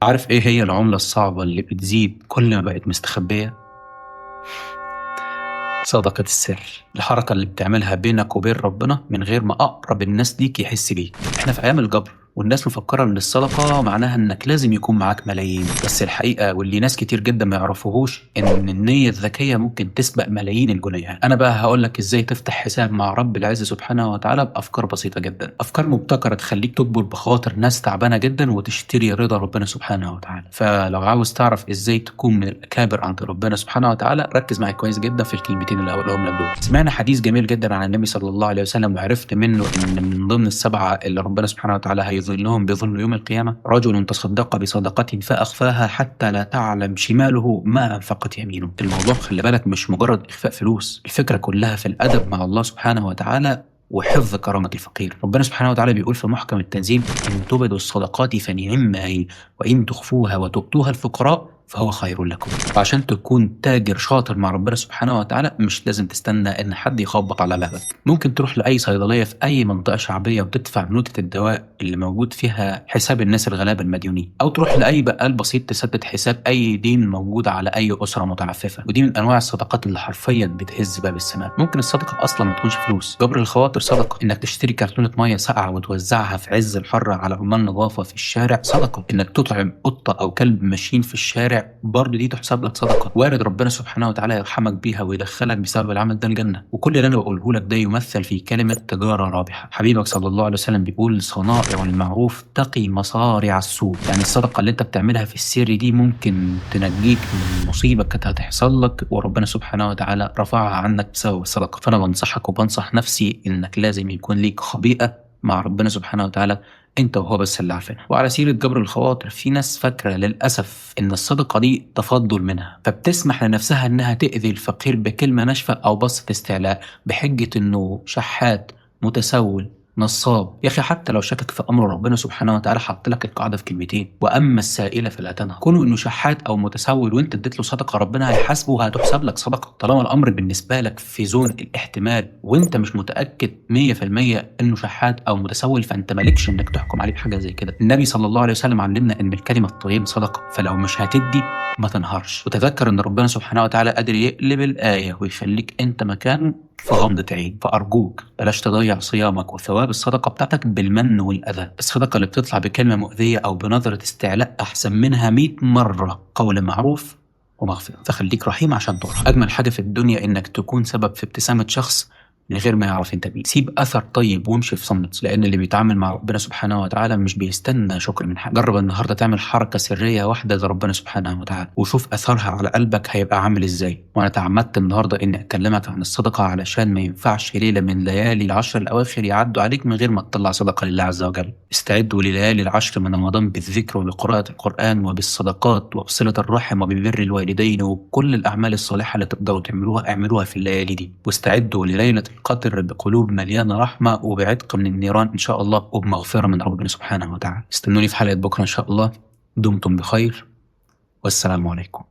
عارف ايه هي العملة الصعبة اللي بتزيد كل ما بقت مستخبية؟ صدقة السر، الحركة اللي بتعملها بينك وبين ربنا من غير ما أقرب الناس ليك يحس بيك. احنا في أيام الجبر والناس مفكرة إن الصدقة معناها إنك لازم يكون معاك ملايين، بس الحقيقة واللي ناس كتير جدا ما يعرفوهوش إن النية الذكية ممكن تسبق ملايين الجنيهات. أنا بقى هقولك إزاي تفتح حساب مع رب العز سبحانه وتعالى بأفكار بسيطة جدا، أفكار مبتكرة تخليك تكبر بخاطر ناس تعبانة جدا وتشتري رضا ربنا سبحانه وتعالى. فلو عاوز تعرف إزاي تكون من الأكابر عند ربنا سبحانه وتعالى ركز معايا كويس جدا في الكلمتين اللي هقولهم لك دول. سمعنا حديث جميل جدا عن النبي صلى الله عليه وسلم وعرفت منه ان من ضمن السبعه اللي ربنا سبحانه وتعالى هيظلهم بظل يوم القيامه رجل تصدق بصدقه فاخفاها حتى لا تعلم شماله ما انفقت يمينه. الموضوع خلي بالك مش مجرد اخفاء فلوس، الفكره كلها في الادب مع الله سبحانه وتعالى وحفظ كرامة الفقير. ربنا سبحانه وتعالى بيقول في محكم التنزيل: إن تبدوا الصدقات فنعما هي وإن تخفوها وتؤتوها الفقراء فهو خير لكم. وعشان تكون تاجر شاطر مع ربنا سبحانه وتعالى مش لازم تستنى ان حد يخبط على بابك. ممكن تروح لاي صيدليه في اي منطقه شعبيه وتدفع بنوتة الدواء اللي موجود فيها حساب الناس الغلابه المديونين، او تروح لاي بقال بسيط تسدد حساب اي دين موجود على اي اسره متعففه. ودي من انواع الصدقات اللي حرفيا بتهز باب السماء. ممكن الصدقه اصلا ما تكونش فلوس، جبر الخواطر صدقه، انك تشتري كرتونه ميه ساقعه وتوزعها في عز الحر على عمال نظافه في الشارع صدقه، انك تطعم قطه او كلب ماشيين في الشارع برضه دي تحسب لك صدقه، وارد ربنا سبحانه وتعالى يرحمك بيها ويدخلك بسبب العمل ده الجنه. وكل اللي انا بقوله لك ده يمثل في كلمه تجاره رابحه. حبيبك صلى الله عليه وسلم بيقول: صنائع المعروف تقي مصارع السوء. يعني الصدقه اللي انت بتعملها في السر دي ممكن تنجيك من مصيبه كانت هتحصل لك وربنا سبحانه وتعالى رفعها عنك بسبب الصدقه. فانا بنصحك وبنصح نفسي انك لازم يكون ليك خبيئه مع ربنا سبحانه وتعالى انت وهو بس اللي عارفينها. وعلى سيرة جبر الخواطر، في ناس فاكرة للأسف ان الصدقة دي تفضل منها، فبتسمح لنفسها انها تأذي الفقير بكلمة ناشفة او بسط استعلاء بحجة انه شحات متسول نصاب. يا اخي حتى لو شكك في امر ربنا سبحانه وتعالى حط لك القاعده في كلمتين: واما السائله فلا تنهر. كونه انه شحات او متسول وانت اديت له صدقه ربنا هيحاسبه وهتحسب لك صدقه. طالما الامر بالنسبه لك في زون الاحتمال وانت مش متاكد 100% انه شحات او متسول فانت مالكش انك تحكم عليه بحاجه زي كده. النبي صلى الله عليه وسلم علمنا ان الكلمه الطيبه صدقه، فلو مش هتدي ما تنهارش، وتذكر ان ربنا سبحانه وتعالى قادر يقلب الايه ويخليك انت مكانه في غمضة عين. فأرجوك بلاش تضيع صيامك وثواب الصدقة بتاعتك بالمن والأذى. الصدقة اللي بتطلع بكلمة مؤذية أو بنظرة استعلاء أحسن منها 100 مرة قول معروف ومغفرة. فخليك رحيم عشان ترحم. أجمل حاجة في الدنيا إنك تكون سبب في ابتسامة شخص من غير ما يعرف انت مين. سيب اثر طيب وامشي في صمت، لان اللي بيتعامل مع ربنا سبحانه وتعالى مش بيستنى شكر من حد. جرب النهارده تعمل حركه سريه واحده لربنا سبحانه وتعالى وشوف اثرها على قلبك هيبقى عامل ازاي. وانا تعمدت النهارده اني اكلمك عن الصدقه علشان ما ينفعش ليله من ليالي العشر الاواخر يعدوا عليك من غير ما تطلع صدقه لله عز وجل. استعدوا لليالي العشر من رمضان بالذكر وبقراءه القران وبالصدقات وبصله الرحم وببر الوالدين وكل الاعمال الصالحه اللي تقدروا تعملوها اعملوها في الليالي دي. واستعدوا لليله القدر بقلوب مليانة رحمة وبعتق من النيران إن شاء الله وبمغفرة من ربنا سبحانه وتعالى. استنوني في حلقة بكرة إن شاء الله. دمتم بخير والسلام عليكم.